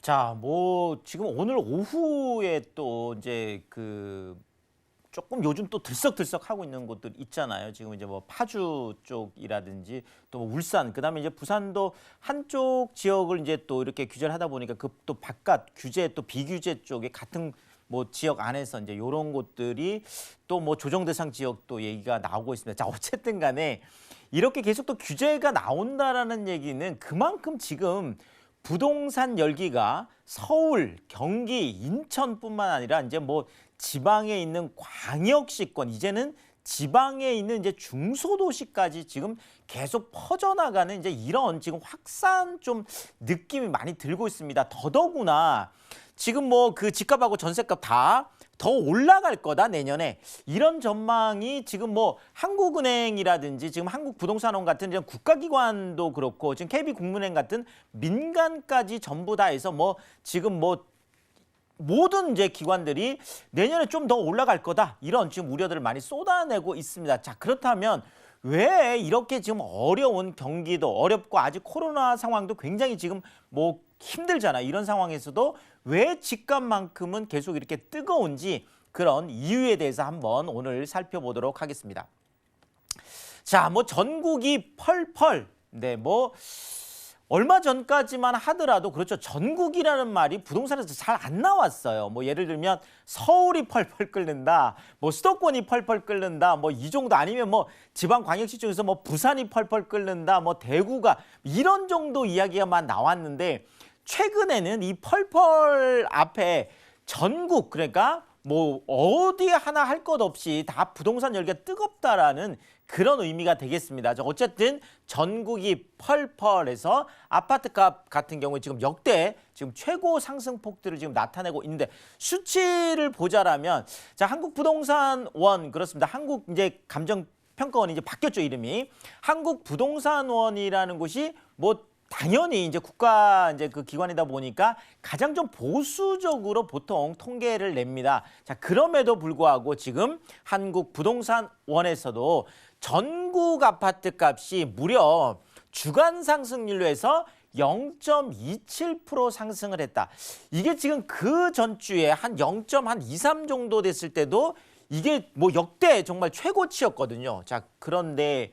자, 뭐 지금 오늘 오후에 또 이제 조금 요즘 또 들썩들썩 하고 있는 곳들 있잖아요. 지금 이제 뭐 파주 쪽이라든지 또뭐 울산, 그다음에 이제 부산도 한쪽 지역을 이제 또 이렇게 규제를 하다 보니까 그 또 바깥 규제 또 비규제 쪽에 같은 뭐 지역 안에서 이제 요런 곳들이 또 뭐 조정 대상 지역도 얘기가 나오고 있습니다. 자, 어쨌든 간에 이렇게 계속 또 규제가 나온다라는 얘기는 그만큼 지금 부동산 열기가 서울, 경기, 인천뿐만 아니라 이제 뭐 지방에 있는 광역시권, 이제는 지방에 있는 이제 중소도시까지 지금 계속 퍼져나가는 이제 이런 지금 확산 좀 느낌이 많이 들고 있습니다. 더더구나 지금 뭐 그 집값하고 전셋값 다 더 올라갈 거다 내년에, 이런 전망이 지금 뭐 한국은행이라든지 지금 한국부동산원 같은 이런 국가기관도 그렇고 지금 KB국민은행 같은 민간까지 전부 다 해서 뭐 지금 뭐 모든 이제 기관들이 내년에 좀 더 올라갈 거다, 이런 지금 우려들을 많이 쏟아내고 있습니다. 자, 그렇다면 왜 이렇게 지금 어려운 경기도 어렵고 아직 코로나 상황도 굉장히 지금 뭐 힘들잖아. 이런 상황에서도 왜 집값만큼은 계속 이렇게 뜨거운지, 그런 이유에 대해서 한번 오늘 살펴보도록 하겠습니다. 자, 뭐 전국이 펄펄, 네, 뭐 얼마 전까지만 하더라도 그렇죠. 전국이라는 말이 부동산에서 잘 안 나왔어요. 뭐 예를 들면 서울이 펄펄 끓는다, 뭐 수도권이 펄펄 끓는다, 뭐 이 정도, 아니면 뭐 지방 광역시 중에서 뭐 부산이 펄펄 끓는다, 뭐 대구가, 이런 정도 이야기가만 나왔는데, 최근에는 이 펄펄 앞에 전국, 그러니까 뭐 어디 하나 할 것 없이 다 부동산 열기가 뜨겁다라는 그런 의미가 되겠습니다. 어쨌든 전국이 펄펄해서 아파트값 같은 경우에 지금 역대 지금 최고 상승폭들을 지금 나타내고 있는데, 수치를 보자라면, 자, 한국부동산원, 그렇습니다. 한국 이제 감정평가원이 이제 바뀌었죠, 이름이. 한국부동산원이라는 곳이 뭐 당연히 이제 국가 이제 그 기관이다 보니까 가장 좀 보수적으로 보통 통계를 냅니다. 자, 그럼에도 불구하고 지금 한국부동산원에서도 전국 아파트 값이 무려 주간 상승률로 해서 0.27% 상승을 했다. 이게 지금 그 전주에 한 0.23 정도 됐을 때도 이게 뭐 역대 정말 최고치였거든요. 자, 그런데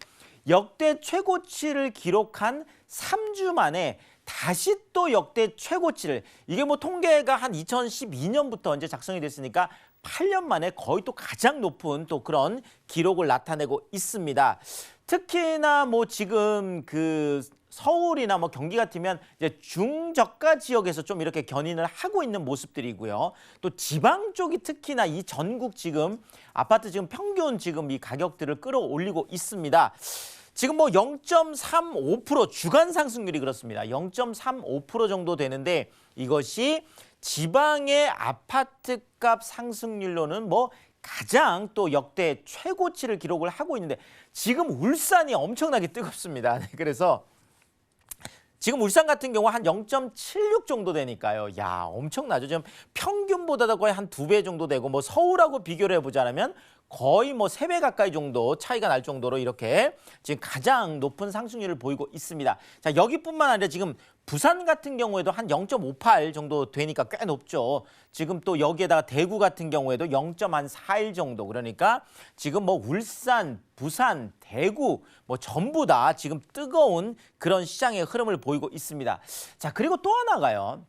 역대 최고치를 기록한 3주 만에 다시 또 역대 최고치를, 이게 뭐 통계가 한 2012년부터 이제 작성이 됐으니까 8년 만에 거의 또 가장 높은 또 그런 기록을 나타내고 있습니다. 특히나 뭐 지금 그 서울이나 뭐 경기 같으면 이제 중저가 지역에서 좀 이렇게 견인을 하고 있는 모습들이고요. 또 지방 쪽이 특히나 이 전국 지금 아파트 지금 평균 지금 이 가격들을 끌어올리고 있습니다. 지금 뭐 0.35% 주간 상승률이 그렇습니다. 0.35% 정도 되는데, 이것이 지방의 아파트값 상승률로는 뭐 가장 또 역대 최고치를 기록을 하고 있는데, 지금 울산이 엄청나게 뜨겁습니다. 그래서 지금 울산 같은 경우 한 0.76 정도 되니까요. 야, 엄청나죠. 지금 평균보다도 거의 한 2배 정도 되고, 뭐 서울하고 비교를 해보자면 거의 뭐 3배 가까이 정도 차이가 날 정도로 이렇게 지금 가장 높은 상승률을 보이고 있습니다. 자, 여기뿐만 아니라 지금 부산 같은 경우에도 한 0.58 정도 되니까 꽤 높죠. 지금 또 여기에다가 대구 같은 경우에도 0.41 정도, 그러니까 지금 뭐 울산, 부산, 대구 뭐 전부 다 지금 뜨거운 그런 시장의 흐름을 보이고 있습니다. 자, 그리고 또 하나가요.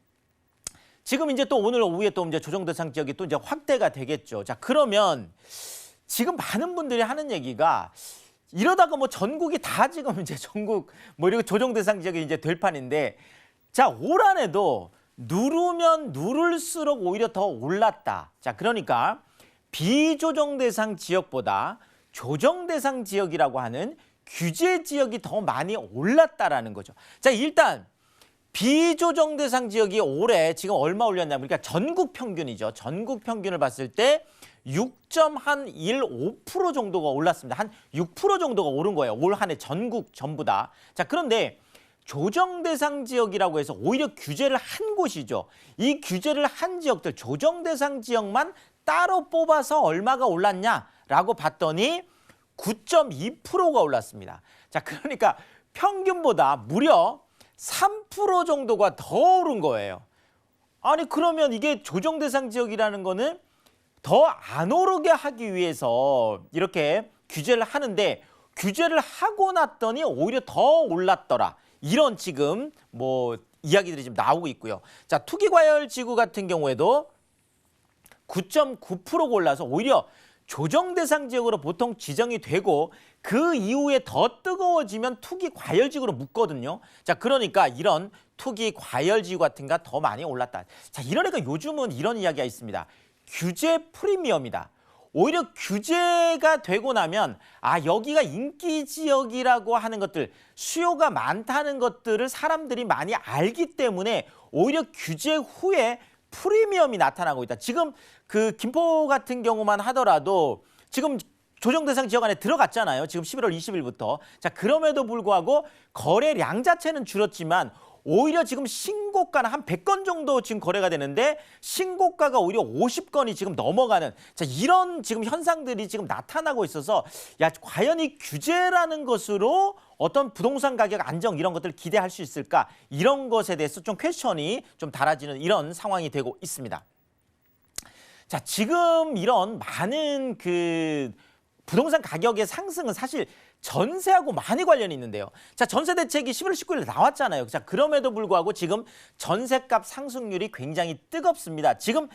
지금 이제 또 오늘 오후에 또 이제 조정 대상 지역이 또 이제 확대가 되겠죠. 자, 그러면 지금 많은 분들이 하는 얘기가, 이러다가 뭐 전국이 다 지금 이제 전국 뭐 이렇게 조정 대상 지역이 이제 될 판인데, 자, 올 한해도 누르면 누를수록 오히려 더 올랐다. 자, 그러니까 비조정 대상 지역보다 조정 대상 지역이라고 하는 규제 지역이 더 많이 올랐다라는 거죠. 자, 일단 비조정 대상 지역이 올해 지금 얼마 올렸냐면, 그러니까 전국 평균이죠. 전국 평균을 봤을 때 6.15% 정도가 올랐습니다. 한 6% 정도가 오른 거예요. 올 한 해 전국 전부 다. 자, 그런데 조정 대상 지역이라고 해서 오히려 규제를 한 곳이죠. 이 규제를 한 지역들, 조정 대상 지역만 따로 뽑아서 얼마가 올랐냐라고 봤더니 9.2%가 올랐습니다. 자, 그러니까 평균보다 무려 3% 정도가 더 오른 거예요. 아니 그러면 이게 조정 대상 지역이라는 거는 더 안 오르게 하기 위해서 이렇게 규제를 하는데 규제를 하고 났더니 오히려 더 올랐더라. 이런 지금 뭐 이야기들이 지금 나오고 있고요. 자, 투기과열지구 같은 경우에도 9.9%가 올라서 오히려 조정 대상 지역으로 보통 지정이 되고 그 이후에 더 뜨거워지면 투기 과열지구로 묶거든요. 자, 그러니까 이런 투기 과열지구 같은 거 더 많이 올랐다. 자, 이러니까 요즘은 이런 이야기가 있습니다. 규제 프리미엄이다. 오히려 규제가 되고 나면 여기가 인기 지역이라고 하는 것들, 수요가 많다는 것들을 사람들이 많이 알기 때문에 오히려 규제 후에 프리미엄이 나타나고 있다. 지금 그 김포 같은 경우만 하더라도 지금 조정 대상 지역 안에 들어갔잖아요. 지금 11월 20일부터. 자, 그럼에도 불구하고 거래량 자체는 줄었지만 오히려 지금 신고가는 한 100건 정도 지금 거래가 되는데 신고가가 오히려 50건이 지금 넘어가는, 자, 이런 지금 현상들이 지금 나타나고 있어서 과연 이 규제라는 것으로 어떤 부동산 가격 안정 이런 것들을 기대할 수 있을까? 이런 것에 대해서 좀 퀘스천이 좀 달아지는 이런 상황이 되고 있습니다. 자, 지금 이런 많은 그 부동산 가격의 상승은 사실 전세하고 많이 관련이 있는데요. 자, 전세 대책이 11월 19일에 나왔잖아요. 자, 그럼에도 불구하고 지금 전세값 상승률이 굉장히 뜨겁습니다. 지금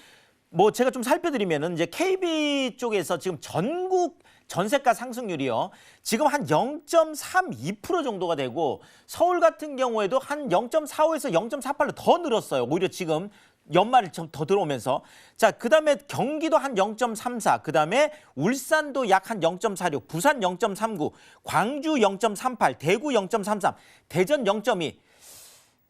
뭐 제가 좀 살펴드리면은 이제 KB 쪽에서 지금 전국 전세가 상승률이요. 지금 한 0.32% 정도가 되고 서울 같은 경우에도 한 0.45에서 0.48로 더 늘었어요. 오히려 지금 연말이 좀 더 들어오면서. 자, 그다음에 경기도 한 0.34, 그다음에 울산도 약 한 0.46, 부산 0.39, 광주 0.38, 대구 0.33, 대전 0.2.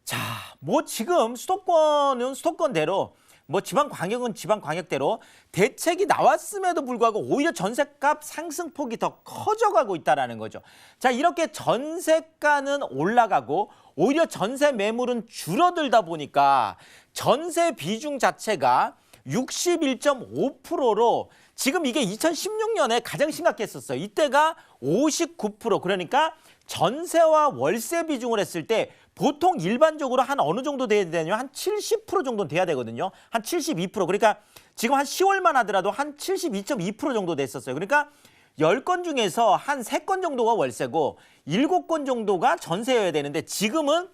자, 뭐 지금 수도권은 수도권대로, 뭐 지방광역은 지방광역대로 대책이 나왔음에도 불구하고 오히려 전세값 상승폭이 더 커져가고 있다는 거죠. 자, 이렇게 전세가는 올라가고 오히려 전세 매물은 줄어들다 보니까 전세 비중 자체가 61.5%로 지금 이게 2016년에 가장 심각했었어요. 이때가 59%. 그러니까 전세와 월세 비중을 했을 때 보통 일반적으로 한 어느 정도 돼야 되냐면 한 70% 정도는 돼야 되거든요. 한 72%. 그러니까 지금 한 10월만 하더라도 한 72.2% 정도 됐었어요. 그러니까 10건 중에서 한 3건 정도가 월세고 7건 정도가 전세여야 되는데 지금은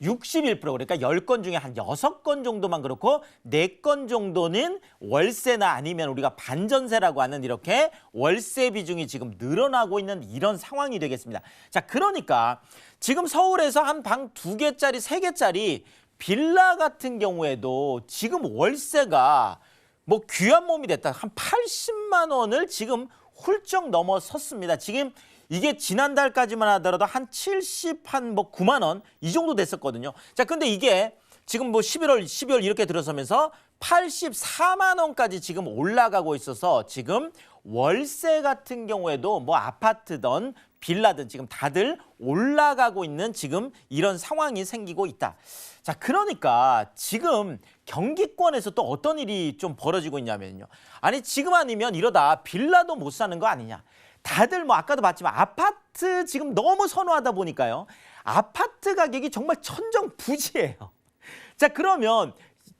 61%, 그러니까 10건 중에 한 6건 정도만 그렇고 4건 정도는 월세나 아니면 우리가 반전세라고 하는 이렇게 월세 비중이 지금 늘어나고 있는 이런 상황이 되겠습니다. 자, 그러니까 지금 서울에서 한 방 2개짜리, 3개짜리 빌라 같은 경우에도 지금 월세가 뭐 귀한 몸이 됐다. 한 80만 원을 지금 훌쩍 넘어섰습니다. 지금 이게 지난달까지만 하더라도 한 9만 원 이 정도 됐었거든요. 자, 근데 이게 지금 뭐 11월, 12월 이렇게 들어서면서 84만 원까지 지금 올라가고 있어서 지금 월세 같은 경우에도 뭐 아파트든 빌라든 지금 다들 올라가고 있는 지금 이런 상황이 생기고 있다. 자, 그러니까 지금 경기권에서 또 어떤 일이 좀 벌어지고 있냐면요. 아니, 지금 아니면 이러다 빌라도 못 사는 거 아니냐. 다들 뭐 아까도 봤지만 아파트 지금 너무 선호하다 보니까요. 아파트 가격이 정말 천정부지예요. 자, 그러면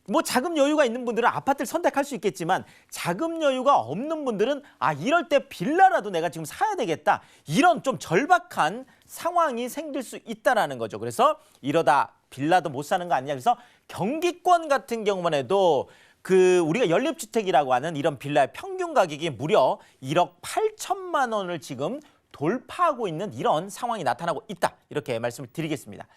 뭐 자금 여유가 있는 분들은 아파트를 선택할 수 있겠지만 자금 여유가 없는 분들은 이럴 때 빌라라도 내가 지금 사야 되겠다. 이런 좀 절박한 상황이 생길 수 있다라는 거죠. 그래서 이러다 빌라도 못 사는 거 아니냐. 그래서 경기권 같은 경우만 해도 그 우리가 연립주택이라고 하는 이런 빌라의 평균 가격이 무려 1억 8천만 원을 지금 돌파하고 있는 이런 상황이 나타나고 있다. 이렇게 말씀을 드리겠습니다.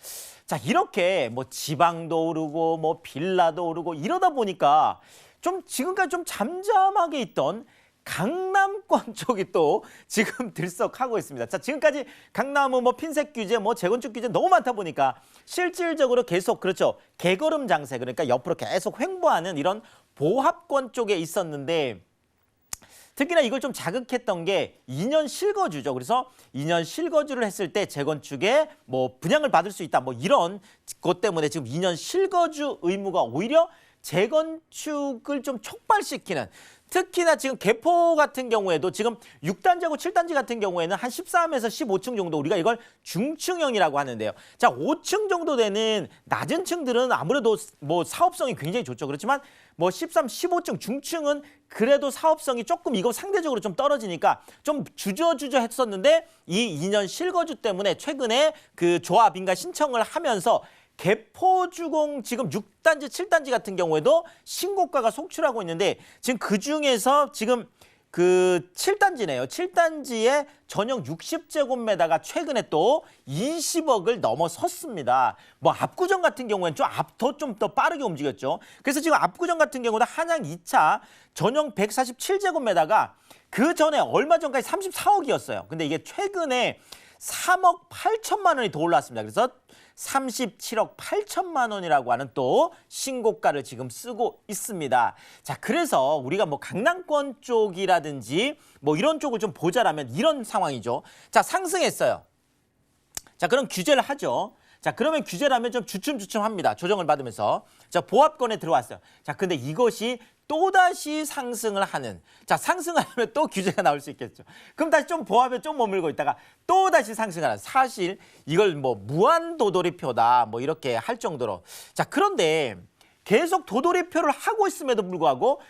자, 이렇게 뭐 지방도 오르고 뭐 빌라도 오르고 이러다 보니까 좀 지금까지 좀 잠잠하게 있던 강남권 쪽이 또 지금 들썩하고 있습니다. 자, 지금까지 강남은 뭐 핀셋 규제, 뭐 재건축 규제 너무 많다 보니까 실질적으로 계속 그렇죠. 개걸음 장세, 그러니까 옆으로 계속 횡보하는 이런 보합권 쪽에 있었는데 특히나 이걸 좀 자극했던 게 2년 실거주죠. 그래서 2년 실거주를 했을 때 재건축에 뭐 분양을 받을 수 있다. 뭐 이런 것 때문에 지금 2년 실거주 의무가 오히려 재건축을 좀 촉발시키는 특히나 지금 개포 같은 경우에도 지금 6단지하고 7단지 같은 경우에는 한 13에서 15층 정도 우리가 이걸 중층형이라고 하는데요. 자, 5층 정도 되는 낮은 층들은 아무래도 뭐 사업성이 굉장히 좋죠. 그렇지만 뭐 13, 15층 중층은 그래도 사업성이 조금 이거 상대적으로 좀 떨어지니까 좀 주저주저 했었는데 이 2년 실거주 때문에 최근에 그 조합인가 신청을 하면서 개포주공 지금 6단지, 7단지 같은 경우에도 신고가가 속출하고 있는데 지금 그중에서 지금 그 7단지네요. 7단지에 전용 60제곱미터가 최근에 또 20억을 넘어섰습니다. 뭐 압구정 같은 경우에는 좀 더 빠르게 움직였죠. 그래서 지금 압구정 같은 경우도 한양 2차 전용 147제곱미터가 그 전에 얼마 전까지 34억이었어요. 근데 이게 최근에 3억 8천만 원이 더 올랐습니다. 그래서 37억 8천만 원이라고 하는 또 신고가를 지금 쓰고 있습니다. 자, 그래서 우리가 뭐 강남권 쪽이라든지 뭐 이런 쪽을 좀 보자라면 이런 상황이죠. 자, 상승했어요. 자, 그럼 규제를 하죠. 자, 그러면 규제라면 좀 주춤주춤합니다. 조정을 받으면서. 자, 보합권에 들어왔어요. 자, 근데 이것이 또다시 상승을 하는. 자, 상승을 하면 또 규제가 나올 수 있겠죠. 그럼 다시 좀 보합에 좀 머물고 있다가 또다시 상승하는. 사실 이걸 뭐 무한 도돌이표다 뭐 이렇게 할 정도로. 자, 그런데 계속 도돌이표를 하고 있음에도 불구하고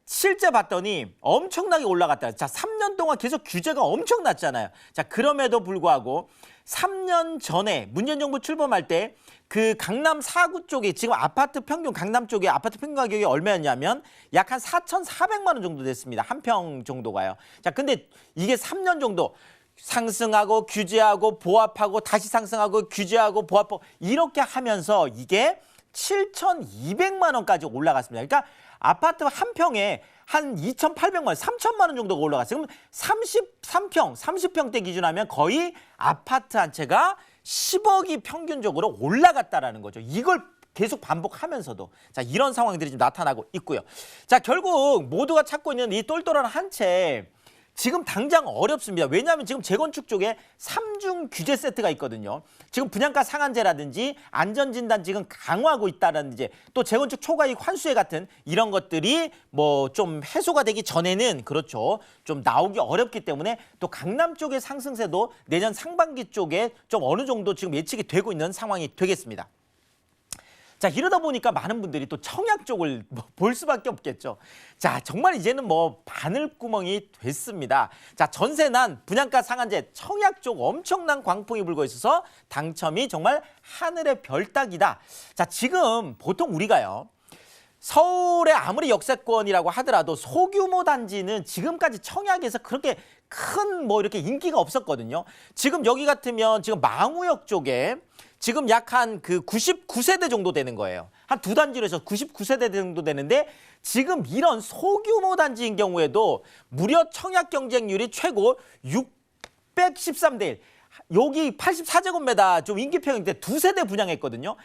실제 봤더니 엄청나게 올라갔다. 자, 3년 동안 계속 규제가 엄청 났잖아요. 자, 그럼에도 불구하고 3년 전에 문재인 정부 출범할 때 그 강남 4구 쪽에 지금 아파트 평균 강남 쪽에 아파트 평균 가격이 얼마였냐면 약 한 4,400만 원 정도 됐습니다. 한 평 정도가요. 자, 근데 이게 3년 정도 상승하고 규제하고 보합하고 다시 상승하고 규제하고 보합하고 이렇게 하면서 이게 7,200만 원까지 올라갔습니다. 그러니까 아파트 한 평에 한 2,800만 원, 3,000만 원 정도가 올라갔어요. 그럼 33평, 30평대 기준하면 거의 아파트 한 채가 10억이 평균적으로 올라갔다라는 거죠. 이걸 계속 반복하면서도. 자, 이런 상황들이 좀 나타나고 있고요. 자, 결국 모두가 찾고 있는 이 똘똘한 한 채 지금 당장 어렵습니다. 왜냐하면 지금 재건축 쪽에 3중 규제 세트가 있거든요. 지금 분양가 상한제라든지 안전진단 지금 강화하고 있다든지 또 재건축 초과이익 환수회 같은 이런 것들이 뭐 좀 해소가 되기 전에는 그렇죠. 좀 나오기 어렵기 때문에 또 강남 쪽의 상승세도 내년 상반기 쪽에 좀 어느 정도 지금 예측이 되고 있는 상황이 되겠습니다. 자, 이러다 보니까 많은 분들이 또 청약 쪽을 볼 수밖에 없겠죠. 자, 정말 이제는 뭐 바늘구멍이 됐습니다. 자, 전세난 분양가 상한제 청약 쪽 엄청난 광풍이 불고 있어서 당첨이 정말 하늘의 별 따기다. 자, 지금 보통 우리가요. 서울의 아무리 역세권이라고 하더라도 소규모 단지는 지금까지 청약에서 그렇게 큰 뭐 이렇게 인기가 없었거든요. 지금 여기 같으면 지금 망우역 쪽에 지금 약 한 그 99세대 정도 되는 거예요. 한 두 단지로 해서 99세대 정도 되는데 지금 이런 소규모 단지인 경우에도 무려 청약 경쟁률이 최고 613대 1. 여기 84제곱미터 좀 인기평인데 두 세대 분양했거든요.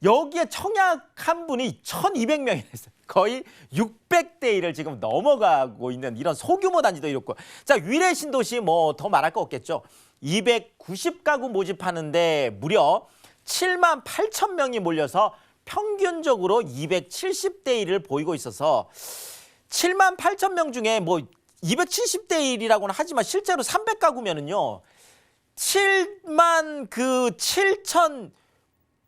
여기에 청약한 분이 1,200명이 됐어요. 거의 600대 1을 지금 넘어가고 있는 이런 소규모 단지도 이렇고. 자, 위례 신도시 뭐 더 말할 거 없겠죠. 290가구 모집하는데 무려 7만 8천 명이 몰려서 평균적으로 270대 1을 보이고 있어서 7만 8천 명 중에 뭐 270대 1이라고는 하지만 실제로 300가구면은요. 7만 그 7천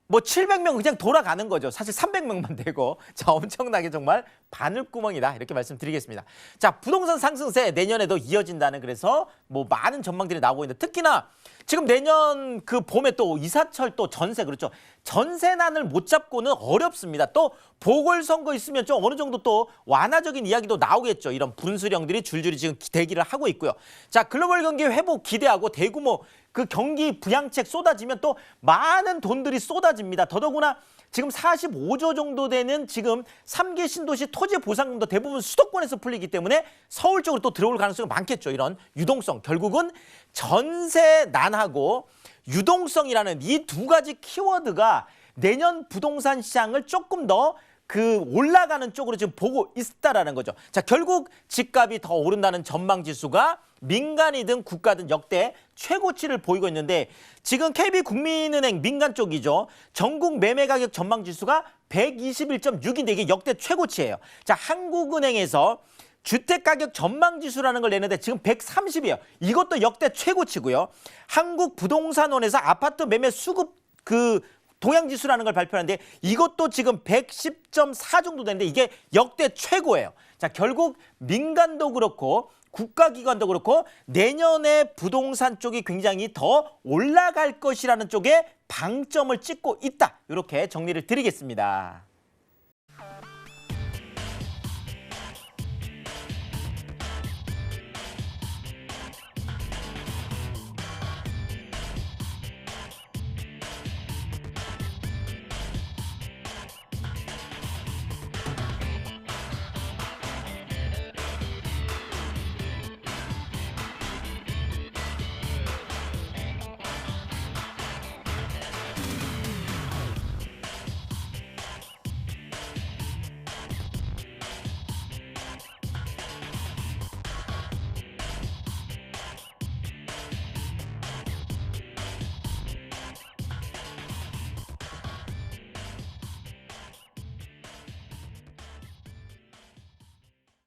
뭐 700명 그냥 돌아가는 거죠. 사실 300명만 되고. 자, 엄청나게 정말 바늘구멍이다. 이렇게 말씀드리겠습니다. 자, 부동산 상승세 내년에도 이어진다는 그래서 뭐 많은 전망들이 나오고 있는데 특히나 지금 내년 그 봄에 또 이사철 또 전세 그렇죠. 전세난을 못 잡고는 어렵습니다. 또 보궐선거 있으면 좀 어느 정도 또 완화적인 이야기도 나오겠죠. 이런 분수령들이 줄줄이 지금 대기를 하고 있고요. 자, 글로벌 경기 회복 기대하고 대규모 그 경기 부양책 쏟아지면 또 많은 돈들이 쏟아집니다. 더더구나 지금 45조 정도 되는 지금 3기 신도시 토지 보상금도 대부분 수도권에서 풀리기 때문에 서울 쪽으로 또 들어올 가능성이 많겠죠. 이런 유동성. 결국은 전세난하고 유동성이라는 이 두 가지 키워드가 내년 부동산 시장을 조금 더 그 올라가는 쪽으로 지금 보고 있다라는 거죠. 자, 결국 집값이 더 오른다는 전망 지수가 민간이든 국가든 역대 최고치를 보이고 있는데 지금 KB국민은행 민간 쪽이죠. 전국 매매 가격 전망 지수가 121.6인데 이게 역대 최고치예요. 자, 한국은행에서 주택가격 전망지수라는 걸 내는데 지금 130이에요. 이것도 역대 최고치고요. 한국부동산원에서 아파트 매매 수급 동향지수라는 걸 발표하는데 이것도 지금 110.4 정도 되는데 이게 역대 최고예요. 자, 결국 민간도 그렇고 국가기관도 그렇고 내년에 부동산 쪽이 굉장히 더 올라갈 것이라는 쪽에 방점을 찍고 있다. 이렇게 정리를 드리겠습니다.